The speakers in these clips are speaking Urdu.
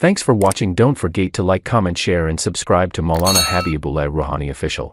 Thanks for watching. Don't forget to like, comment, share and subscribe to Maulana Habibullah Rouhani Official.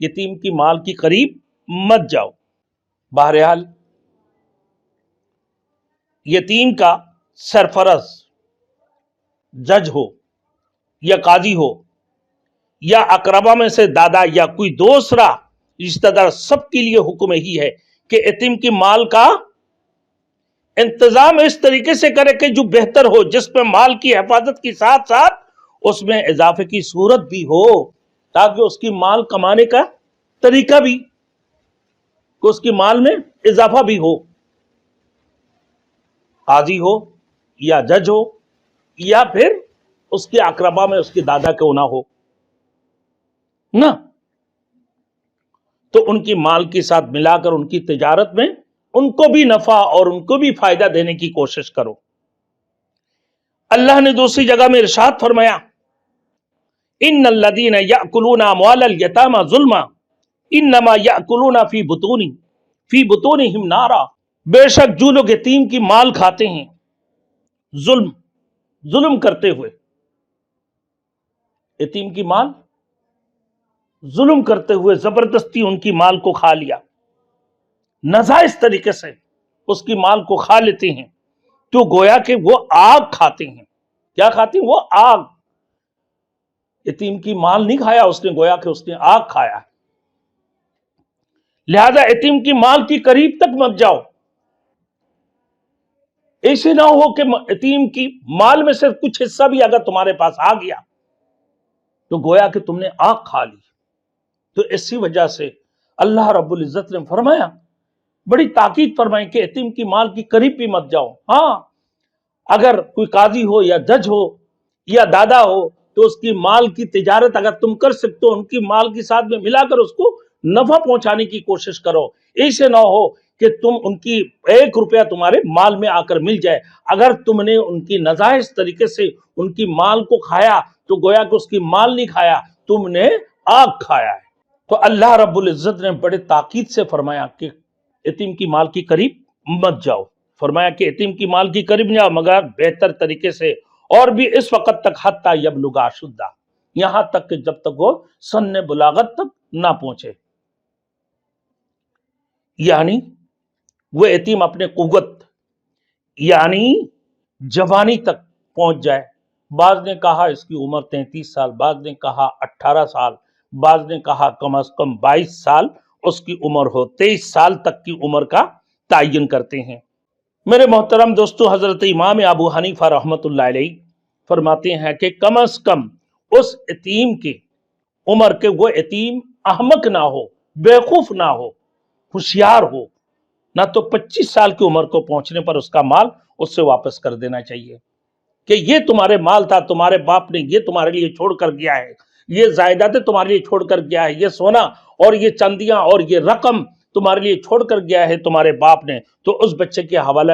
یتیم کی مال کی قریب مت جاؤ۔ بہرحال یتیم کا سرفرز جج ہو یا قاضی ہو یا اقربا میں سے دادا یا کوئی دوسرا رشتہ دار، سب کے لیے حکم یہی ہے کہ یتیم کی مال کا انتظام اس طریقے سے کرے کہ جو بہتر ہو، جس میں مال کی حفاظت کے ساتھ ساتھ اس میں اضافے کی صورت بھی ہو، تاکہ اس کی مال کمانے کا طریقہ بھی، کہ اس کی مال میں اضافہ بھی ہو۔ قاضی ہو یا جج ہو یا پھر اس کے اقربا میں اس کے دادا کیوں نہ ہو نا، تو ان کی مال کے ساتھ ملا کر ان کی تجارت میں ان کو بھی نفع اور ان کو بھی فائدہ دینے کی کوشش کرو۔ اللہ نے دوسری جگہ میں ارشاد فرمایا، ان الذین یأکلون اموال الیتامی ظلما انما یأکلون فی بطونہم نارا، بے شک جو لوگ یتیم کی مال کھاتے ہیں ظلم کرتے ہوئے، یتیم کی مال ظلم کرتے ہوئے زبردستی ان کی مال کو کھا لیا، ناجائز طریقے سے اس کی مال کو کھا لیتے ہیں، تو گویا کہ وہ آگ کھاتے ہیں۔ کیا کھاتے ہیں؟ وہ آگ۔ یتیم کی مال نہیں کھایا اس نے، گویا کہ اس نے آگ کھایا۔ لہذا یتیم کی مال کی قریب تک مت جاؤ۔ ایسے نہ ہو کہ یتیم کی مال میں سے کچھ حصہ بھی اگر تمہارے پاس آ گیا تو گویا کہ تم نے آگ کھا لی۔ تو اسی وجہ سے اللہ رب العزت نے فرمایا، بڑی تاکید فرمائی کہ یتیم کی مال کی قریب بھی مت جاؤ۔ ہاں، اگر کوئی قاضی ہو یا جج ہو یا دادا ہو تو اس کی مال کی تجارت اگر تم کر سکتے ہو، ان کی مال کے ساتھ میں ملا کر اس کو نفع پہنچانے کی کوشش کرو۔ ایسے نہ ہو کہ تم ان کی 1 روپیہ تمہارے مال میں آ کر مل جائے۔ اگر تم نے ان کی ناجائز طریقے سے ان کی مال کو کھایا تو گویا کہ اس کی مال نہیں کھایا، تم نے آگ کھایا ہے۔ تو اللہ رب العزت نے بڑے تاکید سے فرمایا کہ یتیم کی مال کی قریب مت جاؤ۔ فرمایا کہ یتیم کی مال کی قریب نہ جاؤ مگر بہتر طریقے سے، اور بھی اس وقت تک حتی یبلغ اشدہ، یہاں تک کہ جب تک وہ سن بلاغت تک نہ پہنچے، یعنی وہ یتیم اپنے قوت یعنی جوانی تک پہنچ جائے۔ بعض نے کہا اس کی عمر 33 سال، بعض نے کہا 18 سال، بعض نے کہا کم از کم 22 سال اس کی عمر ہو، 23 سال تک کی عمر کا تعین کرتے ہیں۔ میرے محترم دوستو، حضرت امام ابو حنیفہ رحمۃ اللہ علیہ فرماتے ہیں کہ کم از کم اس یتیم کی عمر کے وہ یتیم احمق نہ ہو، بیوقوف نہ ہو، ہوشیار ہو، نہ تو 25 سال کی عمر کو پہنچنے پر اس کا مال اس سے واپس کر دینا چاہیے کہ یہ تمہارے مال تھا، تمہارے باپ نے یہ تمہارے لیے چھوڑ کر گیا ہے، یہ جائیدادیں تمہارے لیے چھوڑ کر گیا ہے، یہ سونا اور یہ چاندیاں اور یہ رقم تمہارے لیے چھوڑ کر گیا ہے تمہارے باپ نے، تو اس بچے کے حوالہ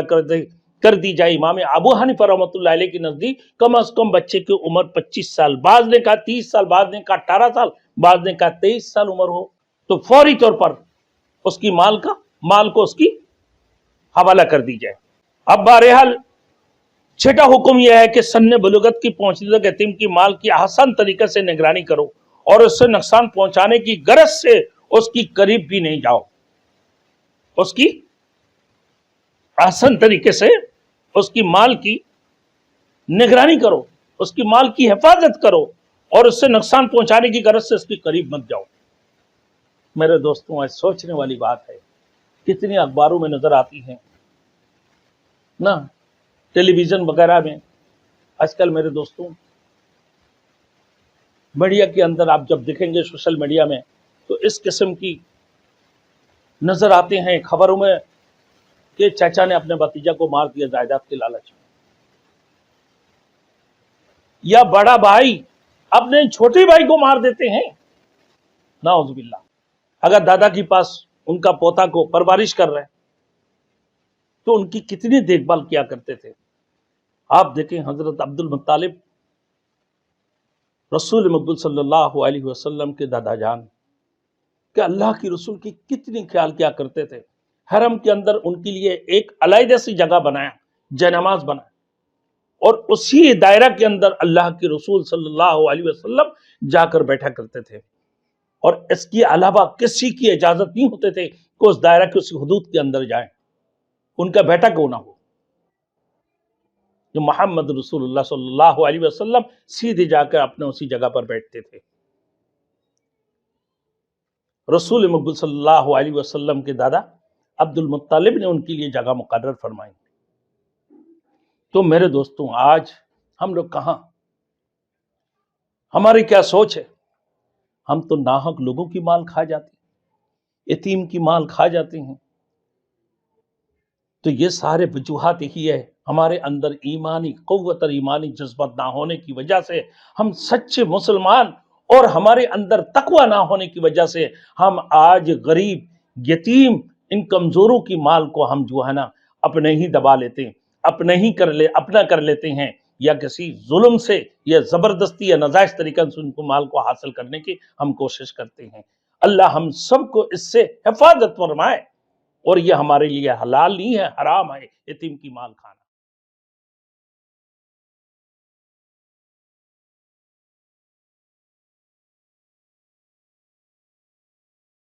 کر دی جائے۔ امام ابو حنیفہ رحمۃ اللہ علیہ کے نزدیک کم از کم بچے کی عمر 25 سال، بعض نے کہا 30 سال، بعض نے کہا 18 سال، بعض نے کہا 23 سال عمر ہو تو فوری طور پر اس کی مال کو اس کی حوالہ کر دی جائے۔ اب بہرحال چھٹا حکم یہ ہے کہ سن بلوغت کی پہنچنے تک یتیم کی مال کی آسان طریقے سے نگرانی کرو اور اس سے نقصان پہنچانے کی غرض سے اس کی قریب بھی نہیں جاؤ۔ اس کی آسان طریقے سے اس کی مال کی نگرانی کرو، اس کی مال کی حفاظت کرو اور اس سے نقصان پہنچانے کی غرض سے اس کی قریب مت جاؤ۔ میرے دوستوں، آج سوچنے والی بات ہے، کتنی اخباروں میں نظر آتی ہیں نا، ٹیلی ویژن وغیرہ میں آج کل میرے دوستوں، میڈیا کے اندر آپ جب دیکھیں گے سوشل میڈیا میں تو اس قسم کی نظر آتے ہیں خبروں میں کہ چچا نے اپنے بھتیجا کو مار دیا جائیداد کے لالچ میں، یا بڑا بھائی اپنے چھوٹے بھائی کو مار دیتے ہیں، نعوذ باللہ۔ اگر دادا کے پاس ان کا پوتا کو پرورش کر رہے تو ان کی کتنی دیکھ بھال کیا کرتے تھے۔ آپ دیکھیں حضرت عبد المطلب رسول مقبول صلی اللہ علیہ وسلم کے دادا جان کہ اللہ کی رسول کی کتنی خیال کیا کرتے تھے۔ حرم کے اندر ان کے لیے ایک علیحدہ سی جگہ بنایا، جے نماز بنایا، اور اسی دائرہ کے اندر اللہ کے رسول صلی اللہ علیہ وسلم جا کر بیٹھا کرتے تھے۔ اور اس کے علاوہ کسی کی اجازت نہیں ہوتے تھے کہ اس دائرہ کے اسی حدود کے اندر جائیں، ان کا بیٹا کیوں نہ ہو۔ جو محمد رسول اللہ صلی اللہ علیہ وسلم سیدھے جا کر اپنے اسی جگہ پر بیٹھتے تھے۔ رسول مقبول صلی اللہ علیہ وسلم کے دادا عبد المطلب نے ان کے لیے جگہ مقرر فرمائی۔ تو میرے دوستوں، آج ہم لوگ کہاں، ہماری کیا سوچ ہے؟ ہم تو ناحق لوگوں کی مال کھا جاتے ہیں، یتیم کی مال کھا جاتے ہیں۔ تو یہ سارے وجوہات یہی ہے، ہمارے اندر ایمانی قوت اور ایمانی جذبات نہ ہونے کی وجہ سے، ہم سچے مسلمان اور ہمارے اندر تقوی نہ ہونے کی وجہ سے ہم آج غریب یتیم ان کمزوروں کی مال کو ہم جو ہے نا اپنے ہی دبا لیتے ہیں، اپنا کر لیتے ہیں، یا کسی ظلم سے یا زبردستی یا ناجائز طریقے سے ان کو مال کو حاصل کرنے کی ہم کوشش کرتے ہیں۔ اللہ ہم سب کو اس سے حفاظت فرمائے، اور یہ ہمارے لیے حلال نہیں ہے، حرام ہے یتیم کی مال کھانا۔